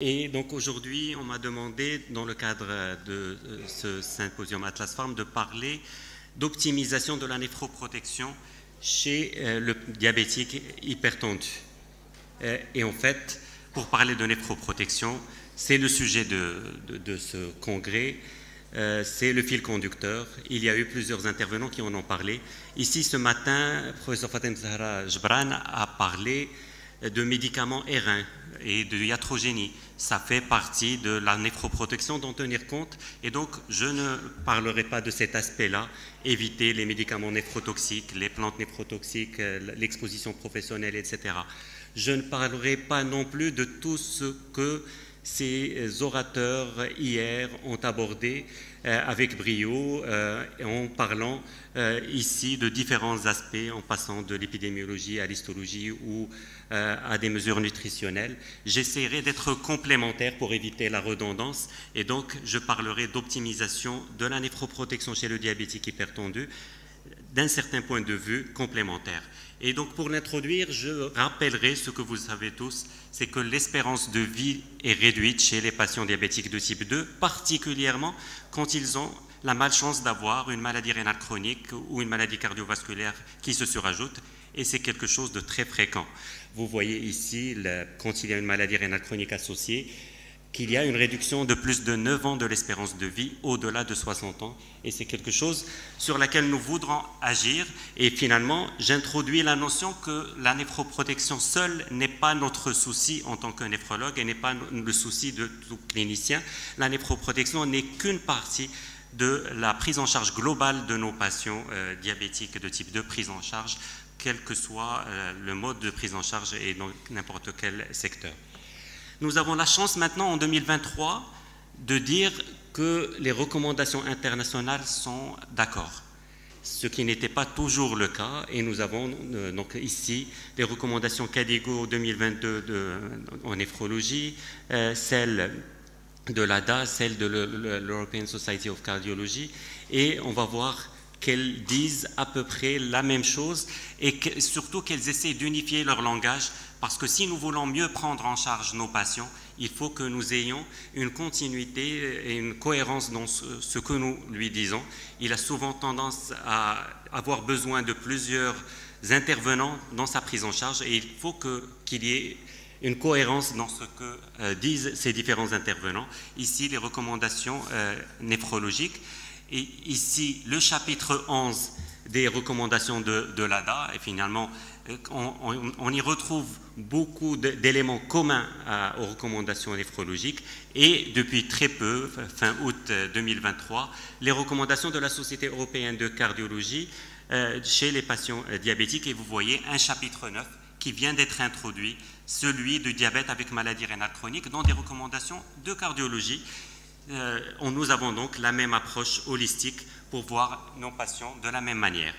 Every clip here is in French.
Et donc aujourd'hui, on m'a demandé, dans le cadre de ce symposium Atlas Pharm, de parler d'optimisation de la néphroprotection chez le diabétique hypertendu. Et en fait, pour parler de néphroprotection, c'est le sujet de ce congrès, c'est le fil conducteur. Il y a eu plusieurs intervenants qui en ont parlé. Ici, ce matin, le professeur Fatem Zahra Jebran a parlé de médicaments R1 et de iatrogénie. Ça fait partie de la néphroprotection d'en tenir compte. Et donc, je ne parlerai pas de cet aspect-là, éviter les médicaments néphrotoxiques, les plantes néphrotoxiques, l'exposition professionnelle, etc. Je ne parlerai pas non plus de tout ce que ces orateurs hier ont abordé avec brio en parlant ici de différents aspects en passant de l'épidémiologie à l'histologie ou à des mesures nutritionnelles. J'essaierai d'être complémentaire pour éviter la redondance et donc je parlerai d'optimisation de la néphroprotection chez le diabétique hypertendu d'un certain point de vue complémentaire. Et donc pour l'introduire, je rappellerai ce que vous savez tous, c'est que l'espérance de vie est réduite chez les patients diabétiques de type 2, particulièrement quand ils ont la malchance d'avoir une maladie rénale chronique ou une maladie cardiovasculaire qui se surajoute, et c'est quelque chose de très fréquent. Vous voyez ici, quand il y a une maladie rénale chronique associée, qu'il y a une réduction de plus de 9 ans de l'espérance de vie au-delà de 60 ans. Et c'est quelque chose sur laquelle nous voudrons agir. Et finalement, j'introduis la notion que la néphroprotection seule n'est pas notre souci en tant que néphrologue et n'est pas le souci de tout clinicien. La néphroprotection n'est qu'une partie de la prise en charge globale de nos patients diabétiques de type 2, prise en charge, quel que soit le mode de prise en charge et dans n'importe quel secteur. Nous avons la chance maintenant, en 2023, de dire que les recommandations internationales sont d'accord, ce qui n'était pas toujours le cas. Et nous avons donc ici les recommandations KDIGO 2022 en néphrologie, celles de l'ADA, celles de l'European Society of Cardiology, et on va voir qu'elles disent à peu près la même chose et surtout qu'elles essaient d'unifier leur langage. Parce que si nous voulons mieux prendre en charge nos patients, il faut que nous ayons une continuité et une cohérence dans ce que nous lui disons. Il a souvent tendance à avoir besoin de plusieurs intervenants dans sa prise en charge et il faut qu'il y ait une cohérence dans ce que disent ces différents intervenants. Ici, les recommandations néphrologiques. Et ici, le chapitre 11 des recommandations de l'ADA, et finalement, on y retrouve beaucoup d'éléments communs aux recommandations néphrologiques et depuis très peu, fin août 2023, les recommandations de la Société européenne de cardiologie chez les patients diabétiques. Et vous voyez un chapitre 9 qui vient d'être introduit, celui du diabète avec maladie rénale chronique, dans des recommandations de cardiologie. Nous avons donc la même approche holistique pour voir nos patients de la même manière.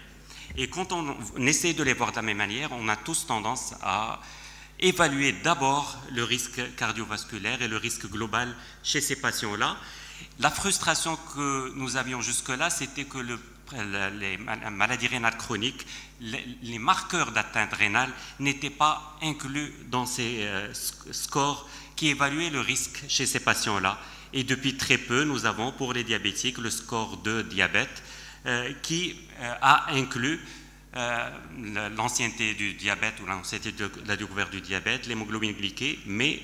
Et quand on essaie de les voir de la même manière, on a tous tendance à évaluer d'abord le risque cardiovasculaire et le risque global chez ces patients-là. La frustration que nous avions jusque-là, c'était que les maladies rénales chroniques, les marqueurs d'atteinte rénale n'étaient pas inclus dans ces scores qui évaluaient le risque chez ces patients-là. Et depuis très peu, nous avons pour les diabétiques le score de diabète qui a inclus l'ancienneté du diabète ou l'ancienneté de la découverte du diabète, l'hémoglobine glyquée, mais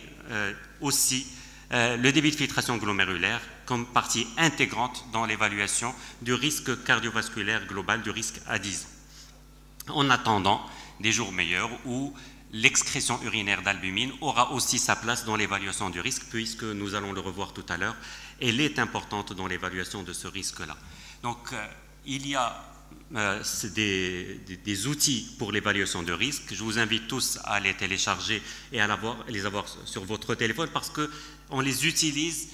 aussi le débit de filtration glomérulaire comme partie intégrante dans l'évaluation du risque cardiovasculaire global, du risque à 10 ans. En attendant des jours meilleurs où l'excrétion urinaire d'albumine aura aussi sa place dans l'évaluation du risque, puisque nous allons le revoir tout à l'heure, elle est importante dans l'évaluation de ce risque-là. Donc, il y a des outils pour l'évaluation de risque. Je vous invite tous à les télécharger et à les avoir sur votre téléphone parce qu'on les utilise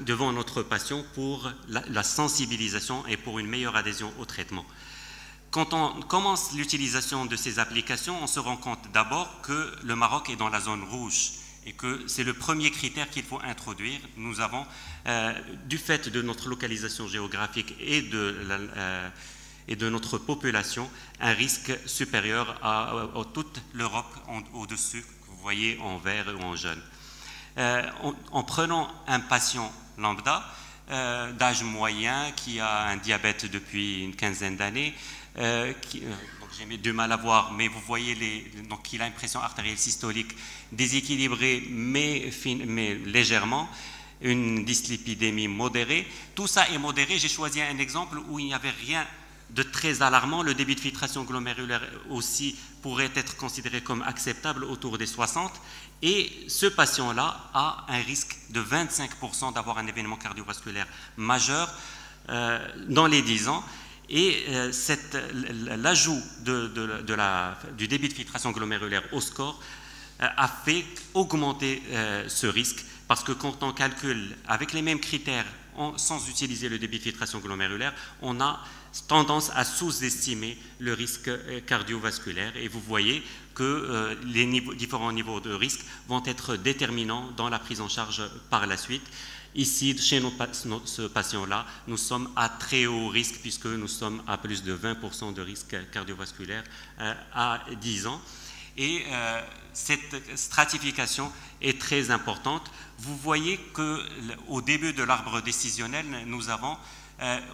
devant notre patient pour la sensibilisation et pour une meilleure adhésion au traitement. Quand on commence l'utilisation de ces applications, on se rend compte d'abord que le Maroc est dans la zone rouge et que c'est le premier critère qu'il faut introduire. Nous avons, du fait de notre localisation géographique et de notre population, un risque supérieur à toute l'Europe au-dessus, que vous voyez en vert ou en jaune. en prenant un patient lambda d'âge moyen qui a un diabète depuis une quinzaine d'années, j'ai du mal à voir, mais vous voyez, donc il a une pression artérielle systolique déséquilibrée mais légèrement, une dyslipidémie modérée. Tout ça est modéré. J'ai choisi un exemple où il n'y avait rien de très alarmant. Le débit de filtration glomérulaire aussi pourrait être considéré comme acceptable autour des 60. Et ce patient-là a un risque de 25% d'avoir un événement cardiovasculaire majeur dans les 10 ans. Et l'ajout du débit de filtration glomérulaire au score a fait augmenter ce risque, parce que quand on calcule avec les mêmes critères sans utiliser le débit de filtration glomérulaire, on a tendance à sous-estimer le risque cardiovasculaire. Et vous voyez que les différents niveaux de risque vont être déterminants dans la prise en charge par la suite. Ici, chez ce patient-là, nous sommes à très haut risque, puisque nous sommes à plus de 20% de risque cardiovasculaire à 10 ans. Et cette stratification est très importante. Vous voyez qu'au début de l'arbre décisionnel, nous avons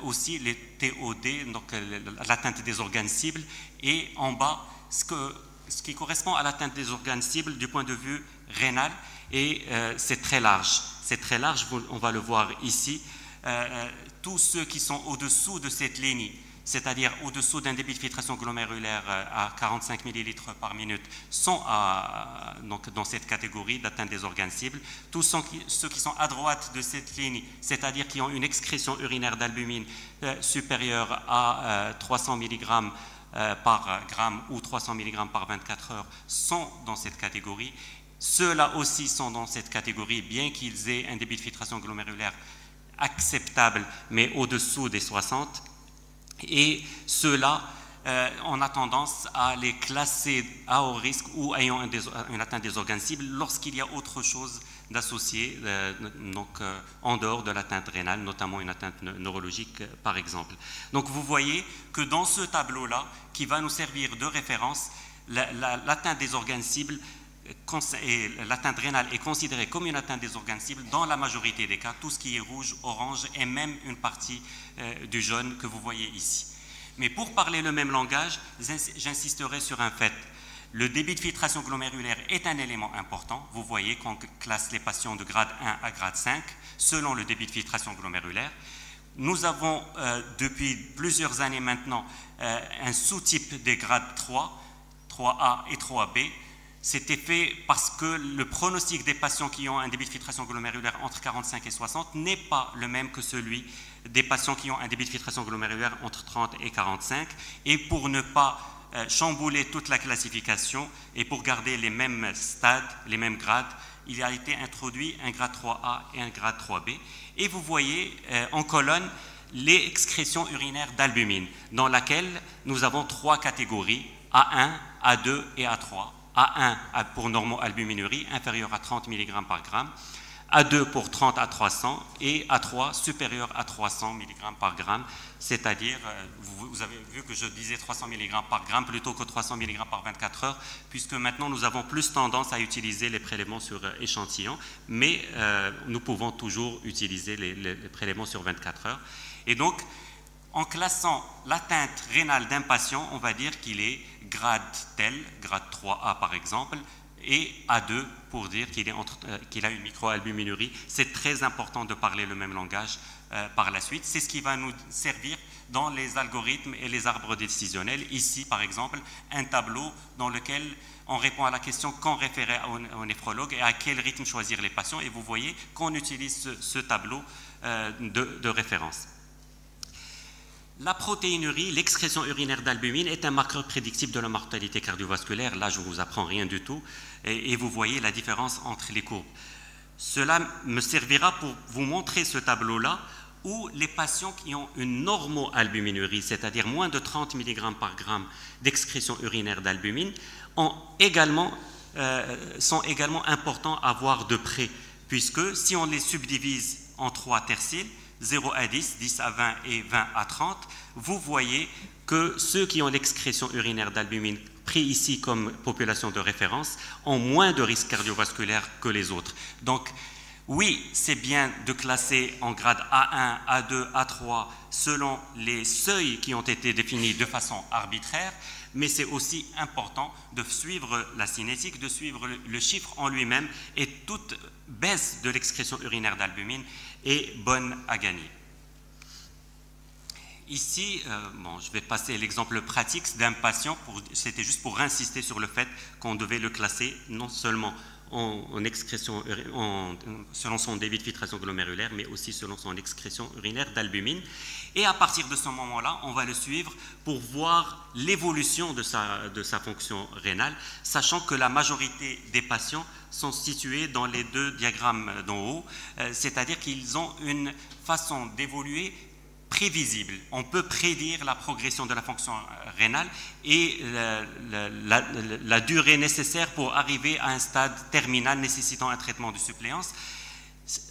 aussi les TOD, donc l'atteinte des organes cibles, et en bas, ce qui correspond à l'atteinte des organes cibles du point de vue rénal, et c'est très large. C'est très large, on va le voir ici. Tous ceux qui sont au-dessous de cette ligne, c'est-à-dire au-dessous d'un débit de filtration glomérulaire à 45 ml par minute, sont donc dans cette catégorie d'atteinte des organes cibles. Tous ceux qui sont à droite de cette ligne, c'est-à-dire qui ont une excrétion urinaire d'albumine supérieure à 300 mg par gramme ou 300 mg par 24 heures, sont dans cette catégorie. Ceux-là aussi sont dans cette catégorie, bien qu'ils aient un débit de filtration glomérulaire acceptable, mais au-dessous des 60. Et ceux-là, on a tendance à les classer à haut risque ou ayant une atteinte des organes cibles lorsqu'il y a autre chose d'associé, en dehors de l'atteinte rénale, notamment une atteinte neurologique par exemple. Donc vous voyez que dans ce tableau-là, qui va nous servir de référence, l'atteinte des organes cibles, l'atteinte rénale est considérée comme une atteinte des organes cibles dans la majorité des cas, tout ce qui est rouge, orange et même une partie du jaune que vous voyez ici. Mais pour parler le même langage, j'insisterai sur un fait. Le débit de filtration glomérulaire est un élément important. Vous voyez qu'on classe les patients de grade 1 à grade 5 selon le débit de filtration glomérulaire. Nous avons depuis plusieurs années maintenant un sous-type des grades 3, 3A et 3B. C'était fait parce que le pronostic des patients qui ont un débit de filtration glomérulaire entre 45 et 60 n'est pas le même que celui des patients qui ont un débit de filtration glomérulaire entre 30 et 45. Et pour ne pas chambouler toute la classification et pour garder les mêmes stades, les mêmes grades, il a été introduit un grade 3A et un grade 3B. Et vous voyez en colonne les excrétions urinaires d'albumine, dans laquelle nous avons 3 catégories, A1, A2 et A3. A1 pour normoalbuminurie inférieur à 30 mg par gramme, A2 pour 30 à 300 et A3 supérieur à 300 mg par gramme, c'est-à-dire, vous avez vu que je disais 300 mg par gramme plutôt que 300 mg par 24 heures, puisque maintenant nous avons plus tendance à utiliser les prélèvements sur échantillon, mais nous pouvons toujours utiliser les prélèvements sur 24 heures. Et donc, en classant l'atteinte rénale d'un patient, on va dire qu'il est grade tel, grade 3A par exemple, et A2 pour dire qu'il a une microalbuminurie. C'est très important de parler le même langage par la suite. C'est ce qui va nous servir dans les algorithmes et les arbres décisionnels. Ici, par exemple, un tableau dans lequel on répond à la question quand référer au néphrologue et à quel rythme choisir les patients. Et vous voyez qu'on utilise ce tableau de référence. La protéinurie, l'excrétion urinaire d'albumine, est un marqueur prédictif de la mortalité cardiovasculaire. Là, je ne vous apprends rien du tout. Et vous voyez la différence entre les courbes. Cela me servira pour vous montrer ce tableau-là où les patients qui ont une normoalbuminurie, c'est-à-dire moins de 30 mg par gramme d'excrétion urinaire d'albumine, sont également importants à voir de près, puisque si on les subdivise en 3 terciles, 0 à 10, 10 à 20 et 20 à 30, vous voyez que ceux qui ont l'excrétion urinaire d'albumine pris ici comme population de référence ont moins de risques cardiovasculaires que les autres. Donc, oui, c'est bien de classer en grade A1, A2, A3 selon les seuils qui ont été définis de façon arbitraire, mais c'est aussi important de suivre la cinétique, de suivre le chiffre en lui-même, et toute baisse de l'excrétion urinaire d'albumine est bonne à gagner. Ici, je vais passer l'exemple pratique d'un patient, c'était juste pour insister sur le fait qu'on devait le classer non seulement en excrétion, selon son débit de filtration glomérulaire, mais aussi selon son excrétion urinaire d'albumine. Et à partir de ce moment-là, on va le suivre pour voir l'évolution de sa fonction rénale, sachant que la majorité des patients sont situés dans les deux diagrammes d'en haut, c'est-à-dire qu'ils ont une façon d'évoluer prévisible. On peut prédire la progression de la fonction rénale et la durée nécessaire pour arriver à un stade terminal nécessitant un traitement de suppléance,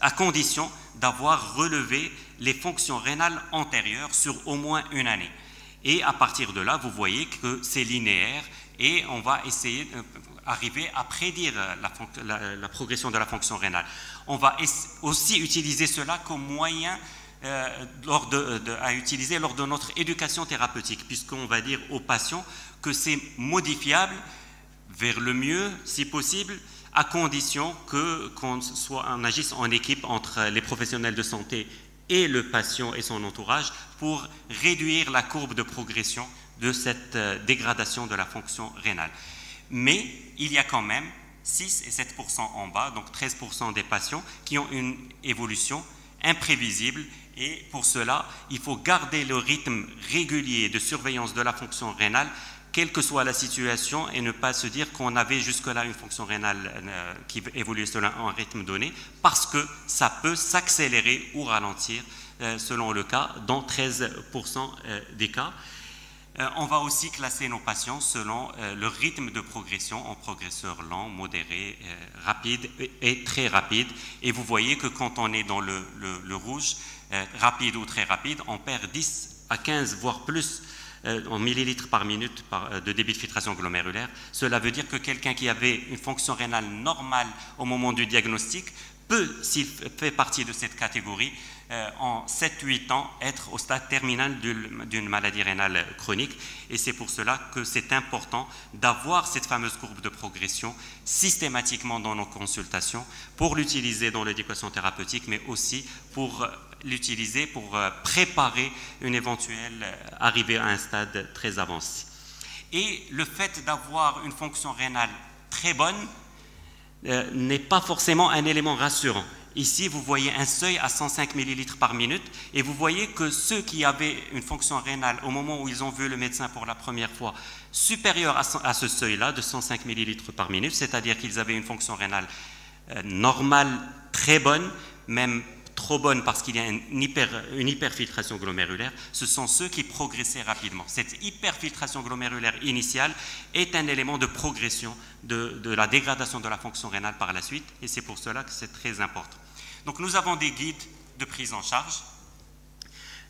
à condition d'avoir relevé les fonctions rénales antérieures sur au moins une année. Et à partir de là, vous voyez que c'est linéaire et on va essayer d'arriver à prédire la progression de la fonction rénale. On va aussi utiliser cela comme moyen à utiliser lors de notre éducation thérapeutique, puisqu'on va dire aux patients que c'est modifiable vers le mieux, si possible, à condition qu'on agisse en équipe entre les professionnels de santé et le patient et son entourage pour réduire la courbe de progression de cette dégradation de la fonction rénale. Mais il y a quand même 6 et 7% en bas, donc 13% des patients qui ont une évolution imprévisible, et pour cela, il faut garder le rythme régulier de surveillance de la fonction rénale, quelle que soit la situation, et ne pas se dire qu'on avait jusque-là une fonction rénale qui évoluait selon un rythme donné, parce que ça peut s'accélérer ou ralentir selon le cas, dans 13% des cas. On va aussi classer nos patients selon le rythme de progression en progresseur lent, modéré, rapide et très rapide. Et vous voyez que quand on est dans le rouge, rapide ou très rapide, on perd 10 à 15, voire plus en millilitres par minute de débit de filtration glomérulaire. Cela veut dire que quelqu'un qui avait une fonction rénale normale au moment du diagnostic peut, s'il fait partie de cette catégorie, en 7-8 ans, être au stade terminal d'une maladie rénale chronique. Et c'est pour cela que c'est important d'avoir cette fameuse courbe de progression systématiquement dans nos consultations pour l'utiliser dans l'éducation thérapeutique, mais aussi pour l'utiliser pour préparer une éventuelle arrivée à un stade très avancé. Et le fait d'avoir une fonction rénale très bonne n'est pas forcément un élément rassurant. Ici, vous voyez un seuil à 105 ml par minute et vous voyez que ceux qui avaient une fonction rénale au moment où ils ont vu le médecin pour la première fois supérieure à ce seuil-là de 105 ml par minute, c'est-à-dire qu'ils avaient une fonction rénale normale, très bonne, même trop bonne parce qu'il y a une hyperfiltration glomérulaire, ce sont ceux qui progressaient rapidement. Cette hyperfiltration glomérulaire initiale est un élément de progression de la dégradation de la fonction rénale par la suite, et c'est pour cela que c'est très important. Donc nous avons des guides de prise en charge.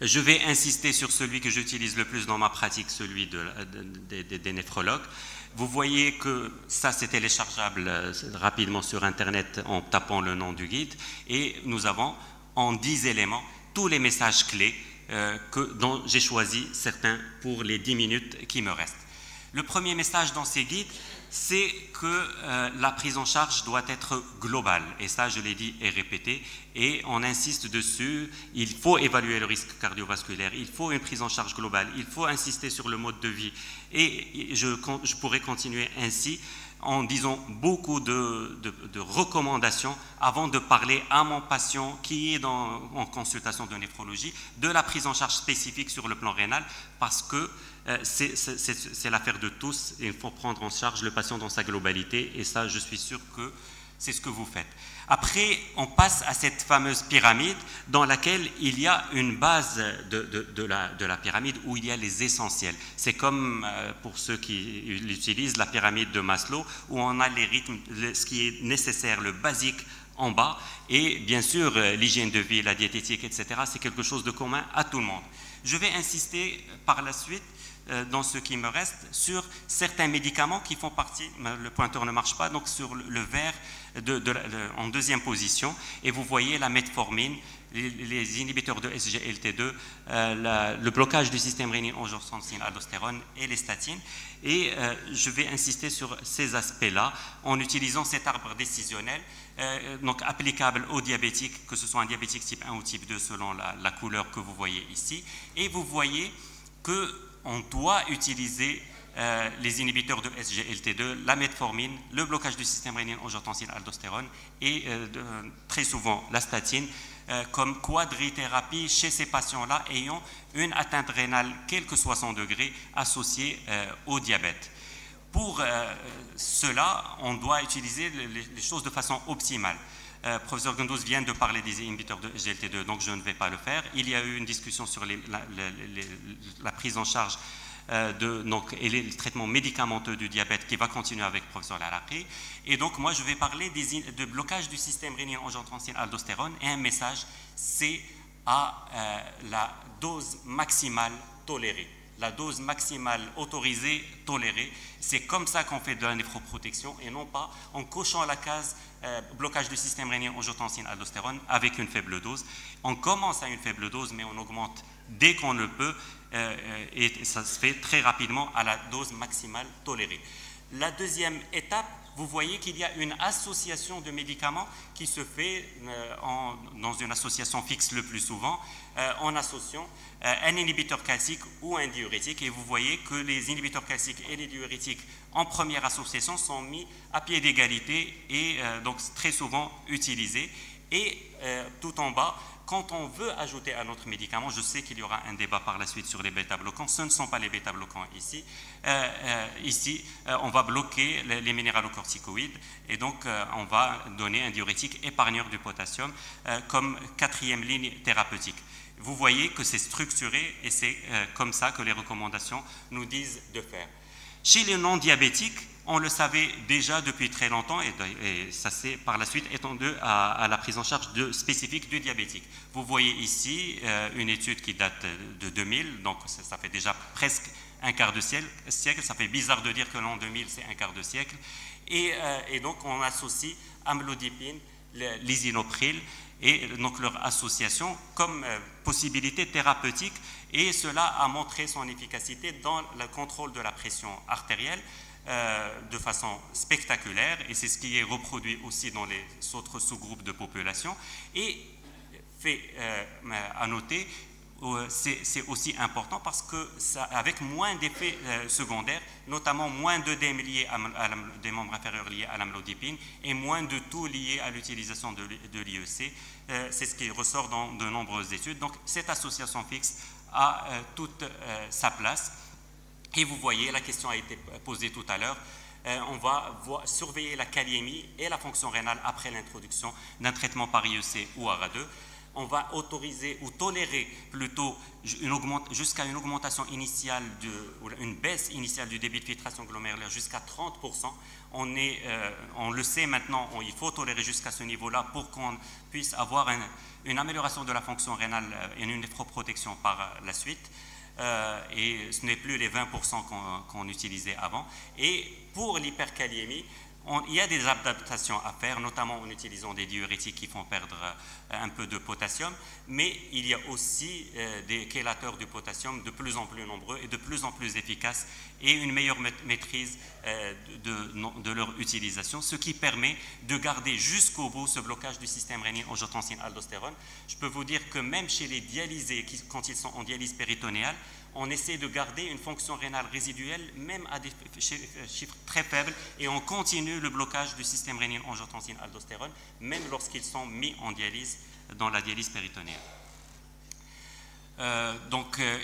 Je vais insister sur celui que j'utilise le plus dans ma pratique, celui des néphrologues. Vous voyez que ça, c'est téléchargeable rapidement sur Internet en tapant le nom du guide. Et nous avons en 10 éléments tous les messages clés dont j'ai choisi certains pour les 10 minutes qui me restent. Le premier message dans ces guides, c'est que la prise en charge doit être globale. Et ça, je l'ai dit et répété. Et on insiste dessus, il faut évaluer le risque cardiovasculaire, il faut une prise en charge globale, il faut insister sur le mode de vie. Et je pourrais continuer ainsi en disant beaucoup de recommandations avant de parler à mon patient qui est en consultation de néphrologie de la prise en charge spécifique sur le plan rénal, parce que c'est l'affaire de tous et il faut prendre en charge le patient dans sa globalité, et ça, je suis sûr que c'est ce que vous faites. Après, on passe à cette fameuse pyramide dans laquelle il y a une base de la pyramide où il y a les essentiels. C'est comme, pour ceux qui l'utilisent, la pyramide de Maslow, où on a les rythmes, ce qui est nécessaire, le basique en bas, et bien sûr, l'hygiène de vie, la diététique, etc., c'est quelque chose de commun à tout le monde. Je vais insister par la suite dans ce qui me reste, sur certains médicaments qui font partie, le pointeur ne marche pas, donc sur le vert en deuxième position, et vous voyez la metformine, les inhibiteurs de SGLT2, le blocage du système rénine-angiotensine-aldostérone et les statines. Et je vais insister sur ces aspects-là en utilisant cet arbre décisionnel, donc applicable aux diabétiques, que ce soit un diabétique type 1 ou type 2 selon la couleur que vous voyez ici. Et vous voyez qu'on doit utiliser les inhibiteurs de SGLT2, la metformine, le blocage du système rénine-angiotensine-aldostérone et très souvent la statine comme quadrithérapie chez ces patients-là ayant une atteinte rénale, quel que soit son degré, associée au diabète. Pour cela, on doit utiliser les choses de façon optimale. Professeur Gundouz vient de parler des inhibiteurs de SGLT2, donc je ne vais pas le faire. Il y a eu une discussion sur la prise en charge et les traitements médicamenteux du diabète qui va continuer avec le professeur Laraqi. Et donc, moi, je vais parler de blocage du système rénine-angiotensine-aldostérone et un message, c'est à la dose maximale tolérée. La dose maximale autorisée, tolérée. C'est comme ça qu'on fait de la néphroprotection et non pas en cochant la case blocage du système rénine-angiotensine-aldostérone avec une faible dose. On commence à une faible dose, mais on augmente dès qu'on le peut et ça se fait très rapidement à la dose maximale tolérée. La deuxième étape, vous voyez qu'il y a une association de médicaments qui se fait dans une association fixe le plus souvent, en associant un inhibiteur calcique ou un diurétique. Et vous voyez que les inhibiteurs calciques et les diurétiques en première association sont mis à pied d'égalité et donc très souvent utilisés. Et tout en bas, quand on veut ajouter un autre médicament, je sais qu'il y aura un débat par la suite sur les bêta-bloquants, ce ne sont pas les bêta-bloquants ici. Ici, on va bloquer les minéralocorticoïdes et donc on va donner un diurétique épargneur du potassium comme quatrième ligne thérapeutique. Vous voyez que c'est structuré et c'est comme ça que les recommandations nous disent de faire. Chez les non-diabétiques, on le savait déjà depuis très longtemps et ça s'est par la suite étendu à la prise en charge spécifique du diabétique. Vous voyez ici une étude qui date de 2000, donc ça fait déjà presque un quart de siècle. Ça fait bizarre de dire que l'an 2000 c'est un quart de siècle. Et donc on associe amlodipine, l'isinopril et donc leur association comme possibilité thérapeutique et cela a montré son efficacité dans le contrôle de la pression artérielle de façon spectaculaire et c'est ce qui est reproduit aussi dans les autres sous-groupes de population et fait à noter c'est aussi important parce que ça, avec moins d'effets secondaires, notamment moins d'œdèmes liés des membres inférieurs liés à l'amlodipine et moins de tout lié à l'utilisation de l'IEC, c'est ce qui ressort dans de nombreuses études. Donc cette association fixe a toute sa place. Et vous voyez, la question a été posée tout à l'heure, on va surveiller la kaliémie et la fonction rénale après l'introduction d'un traitement par IEC ou ARA2. On va autoriser ou tolérer plutôt jusqu'à une augmentation initiale, ou une baisse initiale du débit de filtration glomérulaire jusqu'à 30%. On le sait maintenant, il faut tolérer jusqu'à ce niveau-là pour qu'on puisse avoir une amélioration de la fonction rénale et une néphroprotection par la suite. Et ce n'est plus les 20% qu'on utilisait avant. Et pour l'hyperkaliémie, il y a des adaptations à faire, notamment en utilisant des diurétiques qui font perdre un peu de potassium, mais il y a aussi des chélateurs du potassium de plus en plus nombreux et de plus en plus efficaces et une meilleure maîtrise de leur utilisation, ce qui permet de garder jusqu'au bout ce blocage du système rénine-angiotensine-aldostérone. Je peux vous dire que même chez les dialysés, quand ils sont en dialyse péritonéale, on essaie de garder une fonction rénale résiduelle, même à des chiffres très faibles, et on continue le blocage du système rénine-angiotensine-aldostérone, même lorsqu'ils sont mis en dialyse, dans la dialyse péritonéale.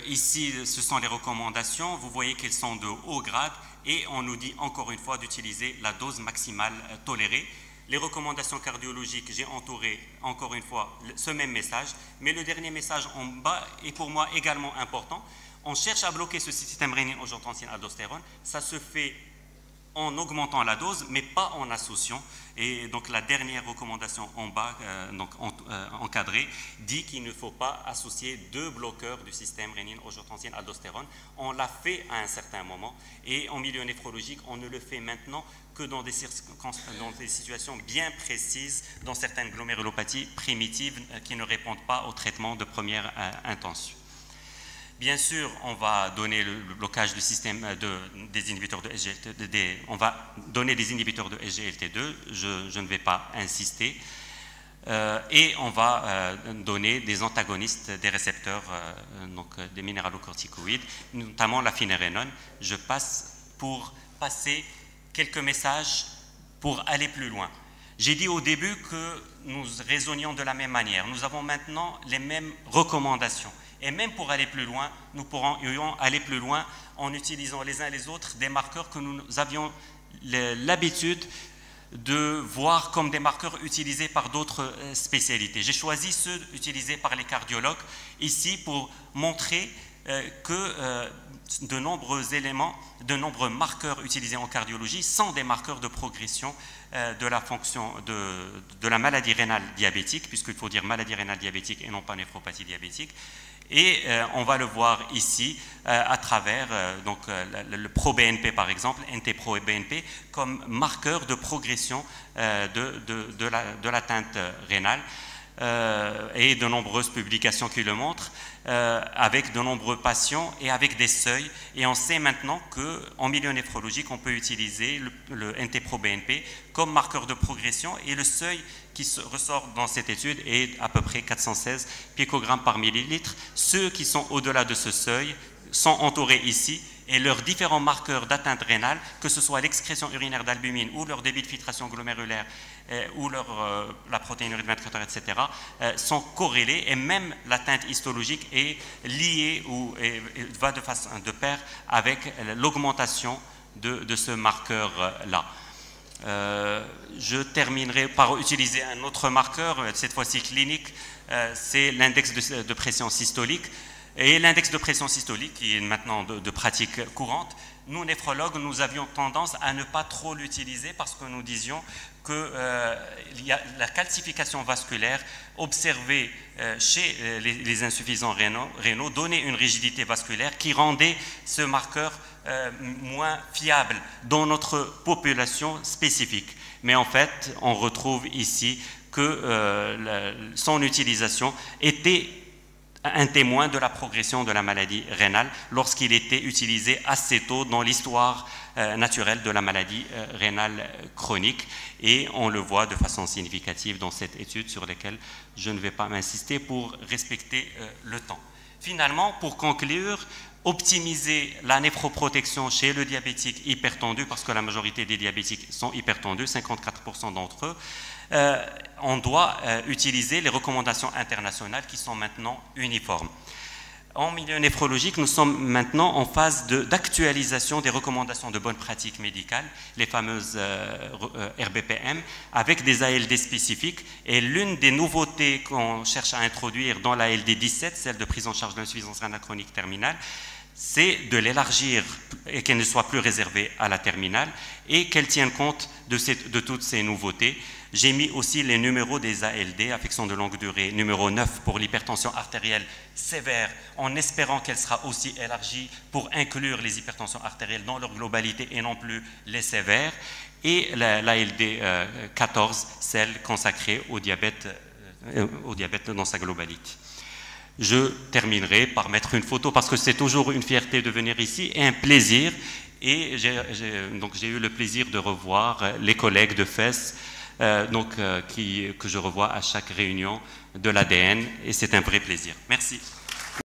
Ici, ce sont les recommandations. Vous voyez qu'elles sont de haut grade, et on nous dit encore une fois d'utiliser la dose maximale tolérée. Les recommandations cardiologiques, j'ai entouré encore une fois ce même message, mais le dernier message en bas est pour moi également important. On cherche à bloquer ce système rénine-angiotensine-aldostérone. Ça se fait en augmentant la dose, mais pas en associant. Et donc la dernière recommandation en bas, encadrée, dit qu'il ne faut pas associer 2 bloqueurs du système rénine-angiotensine-aldostérone. On l'a fait à un certain moment, et en milieu néphrologique, on ne le fait maintenant que dans des situations bien précises, dans certaines glomérulopathies primitives qui ne répondent pas au traitement de première intention. Bien sûr, on va donner le blocage du système des inhibiteurs de SGLT2, on va donner des inhibiteurs de SGLT2, je ne vais pas insister, et on va donner des antagonistes des récepteurs, des minéralocorticoïdes, notamment la finérénone. Je passe pour passer quelques messages pour aller plus loin. J'ai dit au début que nous raisonnions de la même manière. Nous avons maintenant les mêmes recommandations. Et même pour aller plus loin, nous pourrions aller plus loin en utilisant les uns les autres des marqueurs que nous avions l'habitude de voir comme des marqueurs utilisés par d'autres spécialités. J'ai choisi ceux utilisés par les cardiologues ici pour montrer que de nombreux éléments, de nombreux marqueurs utilisés en cardiologie sont des marqueurs de progression de la fonction de la maladie rénale diabétique, puisqu'il faut dire maladie rénale diabétique et non pas néphropathie diabétique. Et on va le voir ici à travers le pro-BNP par exemple, NT-pro-BNP, comme marqueur de progression de l'atteinte rénale. Et de nombreuses publications qui le montrent, avec de nombreux patients et avec des seuils. Et on sait maintenant qu'en milieu néphrologique, on peut utiliser le NT-proBNP comme marqueur de progression, et le seuil qui ressort dans cette étude est à peu près 416 picogrammes par millilitre. Ceux qui sont au-delà de ce seuil sont entourés ici, et leurs différents marqueurs d'atteinte rénale, que ce soit l'excrétion urinaire d'albumine ou leur débit de filtration glomérulaire ou la protéinurie 24 heures, etc., sont corrélés, et même l'atteinte histologique est liée ou va de pair avec l'augmentation de ce marqueur-là. Je terminerai par utiliser un autre marqueur, cette fois-ci clinique, c'est l'index de pression systolique. Et l'index de pression systolique, qui est maintenant de pratique courante, nous, néphrologues, nous avions tendance à ne pas trop l'utiliser parce que nous disions que la calcification vasculaire observée chez les insuffisants rénaux donnait une rigidité vasculaire qui rendait ce marqueur moins fiable dans notre population spécifique. Mais en fait, on retrouve ici que son utilisation était un témoin de la progression de la maladie rénale lorsqu'il était utilisé assez tôt dans l'histoire naturelle de la maladie rénale chronique, et on le voit de façon significative dans cette étude sur laquelle je ne vais pas m'insister pour respecter le temps. Finalement, pour conclure, optimiser la néphroprotection chez le diabétique hypertendu, parce que la majorité des diabétiques sont hypertendus, 54% d'entre eux, on doit utiliser les recommandations internationales qui sont maintenant uniformes. En milieu néphrologique, nous sommes maintenant en phase d'actualisation des recommandations de bonne pratique médicale, les fameuses RBPM, avec des ALD spécifiques. Et l'une des nouveautés qu'on cherche à introduire dans la ALD 17, celle de prise en charge de l'insuffisance rénale chronique terminale, c'est de l'élargir et qu'elle ne soit plus réservée à la terminale et qu'elle tienne compte de toutes ces nouveautés. J'ai mis aussi les numéros des ALD, affection de longue durée, numéro 9 pour l'hypertension artérielle sévère, en espérant qu'elle sera aussi élargie pour inclure les hypertensions artérielles dans leur globalité et non plus les sévères, et l'ALD 14, celle consacrée au diabète dans sa globalité. Je terminerai par mettre une photo, parce que c'est toujours une fierté de venir ici et un plaisir. Et j'ai eu le plaisir de revoir les collègues de FES, que je revois à chaque réunion de l'ADN, et c'est un vrai plaisir. Merci.